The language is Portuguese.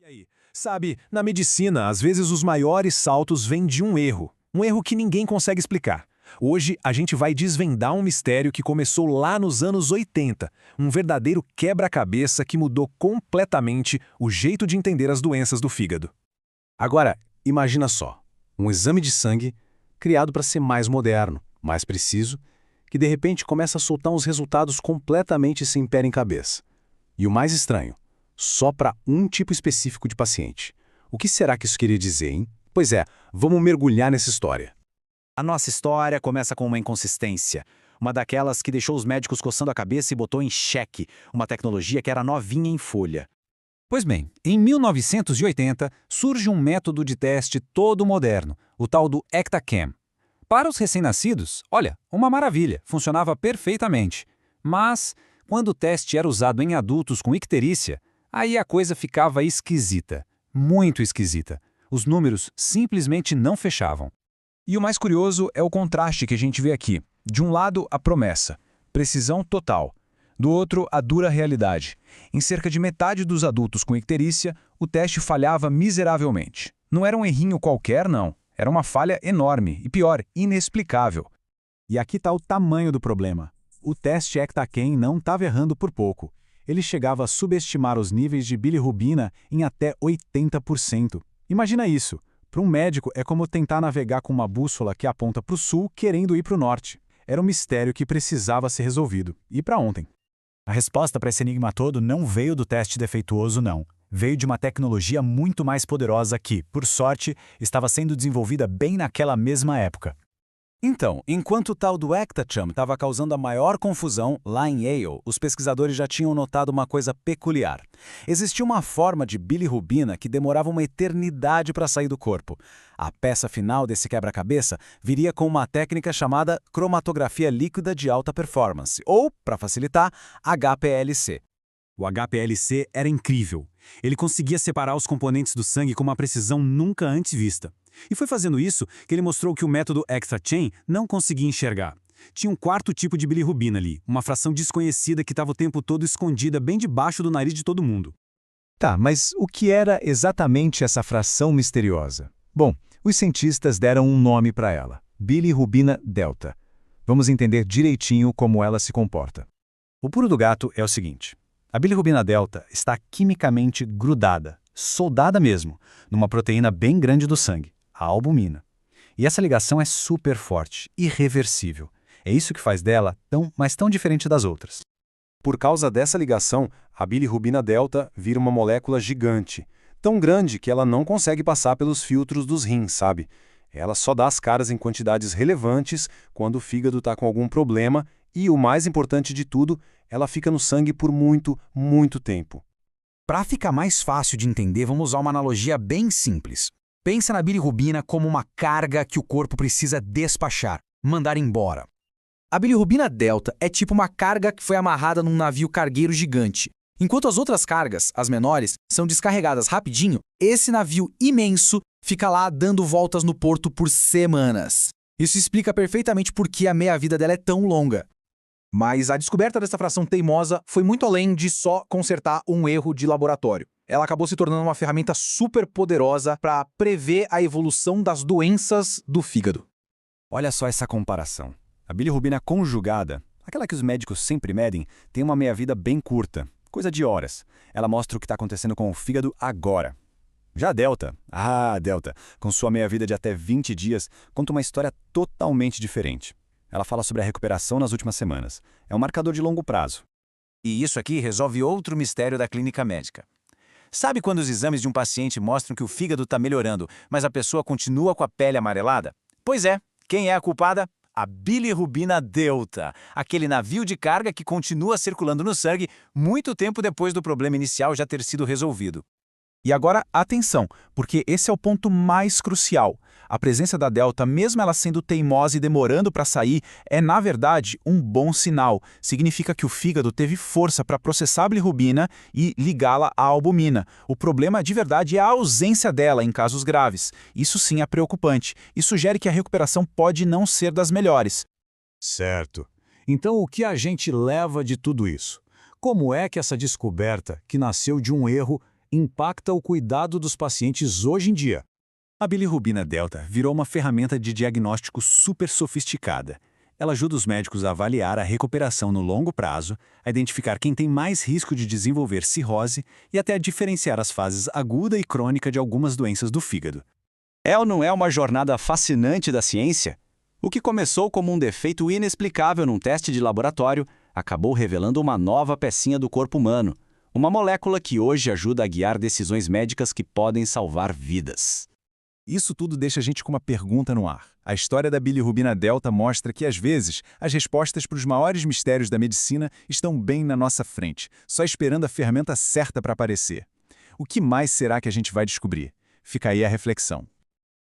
E aí? Sabe, na medicina, às vezes os maiores saltos vêm de um erro que ninguém consegue explicar. Hoje, a gente vai desvendar um mistério que começou lá nos anos 80, um verdadeiro quebra-cabeça que mudou completamente o jeito de entender as doenças do fígado. Agora, imagina só, um exame de sangue criado para ser mais moderno, mais preciso, que de repente começa a soltar uns resultados completamente sem pé nem cabeça. E o mais estranho, só para um tipo específico de paciente. O que será que isso queria dizer, hein? Pois é, vamos mergulhar nessa história. A nossa história começa com uma inconsistência. Uma daquelas que deixou os médicos coçando a cabeça e botou em xeque uma tecnologia que era novinha em folha. Pois bem, em 1980 surge um método de teste todo moderno, o tal do ECTA-CAM. Para os recém-nascidos, olha, uma maravilha, funcionava perfeitamente. Mas, quando o teste era usado em adultos com icterícia, aí a coisa ficava esquisita, muito esquisita. Os números simplesmente não fechavam. E o mais curioso é o contraste que a gente vê aqui. De um lado, a promessa, precisão total. Do outro, a dura realidade. Em cerca de metade dos adultos com icterícia, o teste falhava miseravelmente. Não era um errinho qualquer, não. Era uma falha enorme e, pior, inexplicável. E aqui está o tamanho do problema. O teste ECTA-CAM não estava errando por pouco. Ele chegava a subestimar os níveis de bilirrubina em até 80%. Imagina isso. Para um médico, é como tentar navegar com uma bússola que aponta para o sul querendo ir para o norte. Era um mistério que precisava ser resolvido. E para ontem. A resposta para esse enigma todo não veio do teste defeituoso, não. Veio de uma tecnologia muito mais poderosa que, por sorte, estava sendo desenvolvida bem naquela mesma época. Então, enquanto o tal do ECTA-CAM estava causando a maior confusão, lá em Yale, os pesquisadores já tinham notado uma coisa peculiar. Existia uma forma de bilirrubina que demorava uma eternidade para sair do corpo. A peça final desse quebra-cabeça viria com uma técnica chamada cromatografia líquida de alta performance, ou, para facilitar, HPLC. O HPLC era incrível. Ele conseguia separar os componentes do sangue com uma precisão nunca antes vista. E foi fazendo isso que ele mostrou que o método ECTA-CAM não conseguia enxergar. Tinha um quarto tipo de bilirrubina ali, uma fração desconhecida que estava o tempo todo escondida bem debaixo do nariz de todo mundo. Tá, mas o que era exatamente essa fração misteriosa? Bom, os cientistas deram um nome para ela, bilirrubina delta. Vamos entender direitinho como ela se comporta. O pulo do gato é o seguinte. A bilirrubina delta está quimicamente grudada, soldada mesmo, numa proteína bem grande do sangue, a albumina. E essa ligação é super forte, irreversível. É isso que faz dela tão diferente das outras. Por causa dessa ligação, a bilirrubina delta vira uma molécula gigante, tão grande que ela não consegue passar pelos filtros dos rins, sabe? Ela só dá as caras em quantidades relevantes quando o fígado está com algum problema e, o mais importante de tudo, ela fica no sangue por muito, muito tempo. Para ficar mais fácil de entender, vamos usar uma analogia bem simples. Pensa na bilirrubina como uma carga que o corpo precisa despachar, mandar embora. A bilirrubina delta é tipo uma carga que foi amarrada num navio cargueiro gigante. Enquanto as outras cargas, as menores, são descarregadas rapidinho, esse navio imenso fica lá dando voltas no porto por semanas. Isso explica perfeitamente por que a meia-vida dela é tão longa. Mas a descoberta dessa fração teimosa foi muito além de só consertar um erro de laboratório. Ela acabou se tornando uma ferramenta super poderosa para prever a evolução das doenças do fígado. Olha só essa comparação. A bilirrubina conjugada, aquela que os médicos sempre medem, tem uma meia-vida bem curta, coisa de horas. Ela mostra o que está acontecendo com o fígado agora. Já a delta, com sua meia-vida de até 20 dias, conta uma história totalmente diferente. Ela fala sobre a recuperação nas últimas semanas. É um marcador de longo prazo. E isso aqui resolve outro mistério da clínica médica. Sabe quando os exames de um paciente mostram que o fígado está melhorando, mas a pessoa continua com a pele amarelada? Pois é, quem é a culpada? A bilirrubina delta, aquele navio de carga que continua circulando no sangue muito tempo depois do problema inicial já ter sido resolvido. E agora, atenção, porque esse é o ponto mais crucial. A presença da delta, mesmo ela sendo teimosa e demorando para sair, é, na verdade, um bom sinal. Significa que o fígado teve força para processar a bilirrubina e ligá-la à albumina. O problema, de verdade, é a ausência dela em casos graves. Isso sim é preocupante e sugere que a recuperação pode não ser das melhores. Certo. Então o que a gente leva de tudo isso? Como é que essa descoberta, que nasceu de um erro, impacta o cuidado dos pacientes hoje em dia. A bilirrubina delta virou uma ferramenta de diagnóstico super sofisticada. Ela ajuda os médicos a avaliar a recuperação no longo prazo, a identificar quem tem mais risco de desenvolver cirrose e até a diferenciar as fases aguda e crônica de algumas doenças do fígado. É ou não é uma jornada fascinante da ciência? O que começou como um defeito inexplicável num teste de laboratório acabou revelando uma nova pecinha do corpo humano, uma molécula que hoje ajuda a guiar decisões médicas que podem salvar vidas. Isso tudo deixa a gente com uma pergunta no ar. A história da bilirrubina delta mostra que, às vezes, as respostas para os maiores mistérios da medicina estão bem na nossa frente, só esperando a ferramenta certa para aparecer. O que mais será que a gente vai descobrir? Fica aí a reflexão.